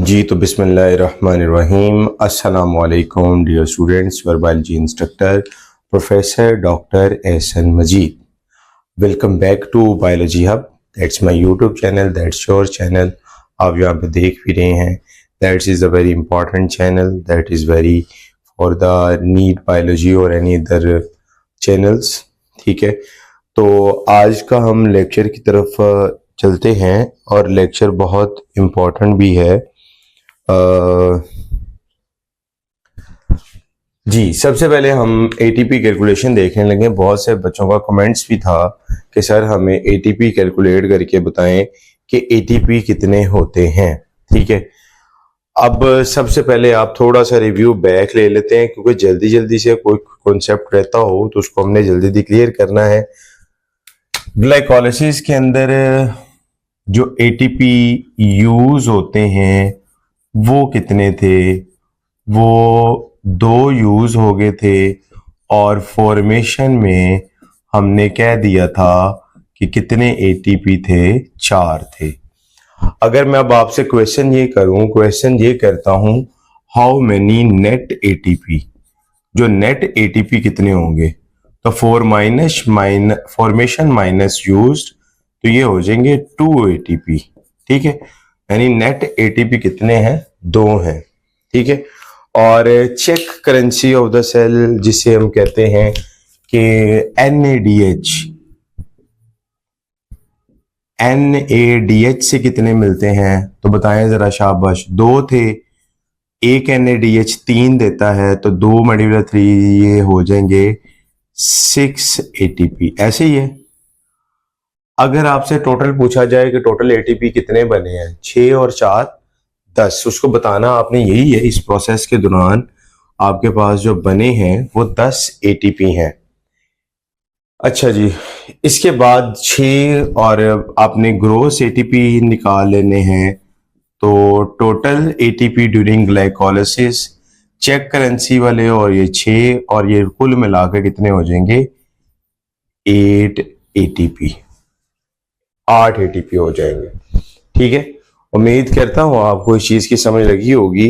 जी तो बिस्मिल्लाहिर्रहमानिर्रहीम। अस्सलामु अलैकुम dear students, your biology instructor professor doctor Ehsan Majeed. Welcome back to biology hub. That's my YouTube channel, that's your channel. आप यहाँ पे देख भी रहे हैं, that's is a very important channel, that is very for the NEET biology और any other channels. ठीक है, तो आज का हम लेक्चर की तरफ चलते हैं और लेक्चर बहुत इम्पोर्टेंट भी है। जी सबसे पहले हम एटीपी कैलकुलेशन देखने लगे। बहुत से बच्चों का कमेंट्स भी था कि सर हमें एटीपी कैलकुलेट करके बताएं कि एटीपी कितने होते हैं। ठीक है, अब सबसे पहले आप थोड़ा सा रिव्यू बैक ले लेते हैं, क्योंकि जल्दी जल्दी से कोई कॉन्सेप्ट रहता हो तो उसको हमने जल्दी जल्दी क्लियर करना है। ग्लाइकोलाइसिस के अंदर जो एटीपी यूज होते हैं वो कितने थे? वो 2 यूज हो गए थे और फॉर्मेशन में हमने कह दिया था कि कितने एटीपी थे, 4 थे। अगर मैं अब आपसे क्वेश्चन ये करता हूं, हाउ मेनी नेट एटीपी, जो नेट एटीपी कितने होंगे? तो फॉर्मेशन माइनस यूज्ड, तो ये हो जाएंगे 2 एटीपी। ठीक है, यानी नेट एटीपी कितने हैं? 2 हैं। ठीक है, और check currency of the cell जिसे हम कहते हैं कि NADH से कितने मिलते हैं? तो बताएं जरा, शाबाश। 2 थे, एक NADH 3 देता है, तो 2 मल्टीप्लाई 3 ये हो जाएंगे 6 एटीपी। ऐसे ही है। अगर आपसे टोटल पूछा जाए कि टोटल एटीपी कितने बने हैं, 6 और 4 10, उसको बताना आपने यही है। इस प्रोसेस के दौरान आपके पास जो बने हैं वो 10 एटीपी हैं। अच्छा जी, इसके बाद 6 और आपने ग्रोस एटीपी निकाल लेने हैं। तो total ATP during glycolysis, check currency वाले और ये 6 और ये कुल मिलाकर कितने हो जाएंगे? 8 एटीपी, 8 एटीपी हो जाएंगे। ठीक है, उम्मीद करता हूँ आपको इस चीज की समझ लगी होगी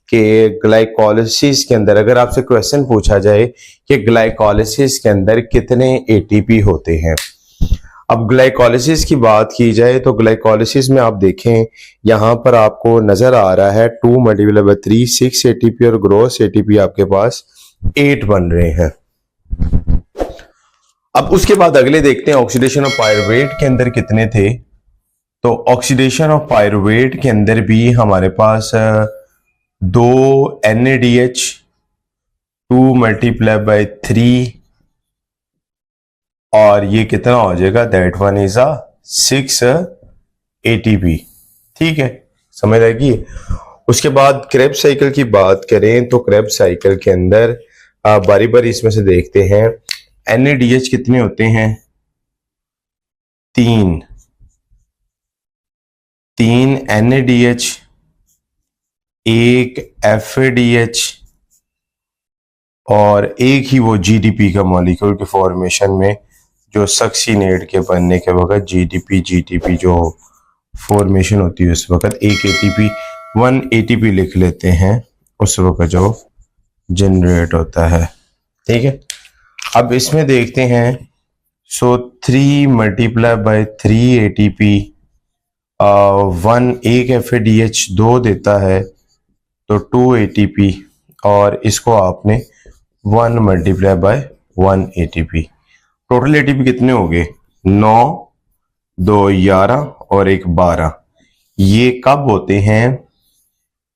कि ग्लाइकोलाइसिस के अंदर अगर आपसे क्वेश्चन पूछा जाए कि ग्लाइकोलाइसिस के अंदर कितने एटीपी होते हैं। अब ग्लाइकोलाइसिस की बात की जाए तो ग्लाइकोलाइसिस में आप देखें, यहां पर आपको नजर आ रहा है 2 मल्टीप्लाई बाय 3 6 एटीपी और ग्रोस एटीपी आपके पास 8 बन रहे हैं। अब उसके बाद अगले देखते हैं ऑक्सीडेशन ऑफ पायरुवेट के अंदर कितने थे। तो ऑक्सीडेशन ऑफ पायरुवेट के अंदर भी हमारे पास 2 NADH 2 मल्टीप्लाई बाय 3 और ये कितना हो जाएगा? That one is 6 ATP. ठीक है, समझ आएगी। उसके बाद क्रेब्स साइकिल की बात करें तो क्रेब्स साइकिल के अंदर बारी बारी इसमें से देखते हैं। NADH कितने होते हैं? 3 NADH, 1 FADH और एक ही वो GDP का मॉलिक्यूल के फॉर्मेशन में जो सक्सीनेट के बनने के वक्त GTP जो फॉर्मेशन होती है उस वक्त 1 ATP 1 ATP लिख लेते हैं उस वक्त जो जनरेट होता है। ठीक है, अब इसमें देखते हैं। सो 3 मल्टीप्लाई बाय 3 ATP 1 1 FADH 2 देता है, तो 2 ATP और इसको आपने 1 multiply by 1 ATP। Total ATP कितने हो गए? 9, 2 11 और 1 12। ये कब होते हैं?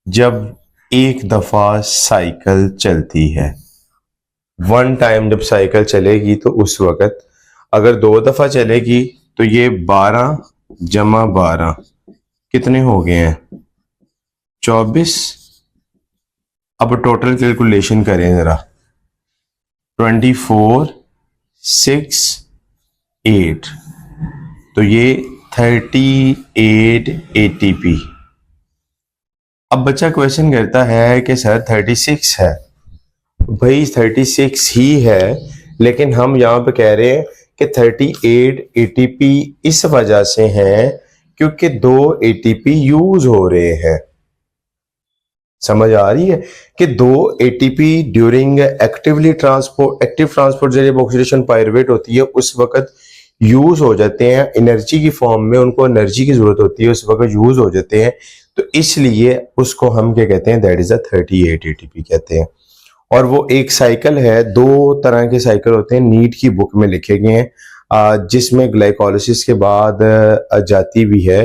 जब एक दफा साइकिल चलती है, 1 टाइम जब साइकिल चलेगी तो उस वक्त। अगर 2 दफा चलेगी तो ये 12 जमा 12 कितने हो गए हैं? 24। अब टोटल कैलकुलेशन करें जरा। 24 6 8, तो ये 38 एटीपी। अब बच्चा क्वेश्चन करता है कि सर 36 है। भाई 36 ही है, लेकिन हम यहाँ पे कह रहे हैं कि 38 एटीपी इस वजह से है क्योंकि 2 एटीपी यूज हो रहे हैं। समझ आ रही है कि 2 एटीपी ड्यूरिंग एक्टिव ट्रांसपोर्ट जब ऑक्सीडेशन पायरुवेट होती है उस वक्त यूज हो जाते हैं एनर्जी की फॉर्म में, उनको एनर्जी की जरूरत होती है, उस वक्त यूज हो जाते हैं, तो इसलिए उसको हम क्या कहते हैं, दैट इज अ 38 एटीपी कहते हैं। और वो एक साइकिल है, 2 तरह के साइकिल होते हैं, नीट की बुक में लिखे गए हैं, जिसमें ग्लाइकोलिसिस के बाद जाती भी है।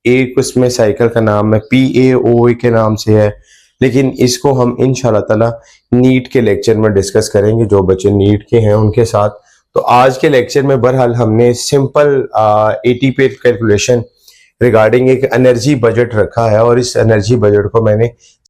एक उसमें साइकिल का नाम है PAOA के नाम से है, लेकिन इसको हम इंशाल्लाह ताला नीट के लेक्चर में डिस्कस करेंगे, जो बच्चे नीट के हैं उनके साथ। तो आज के लेक्चर में बहरहाल हमने सिंपल एटीपी कैलकुलेशन रिगार्डिंग एक एनर्जी बजट रखा है, और इस एनर्जी बजट को मैंने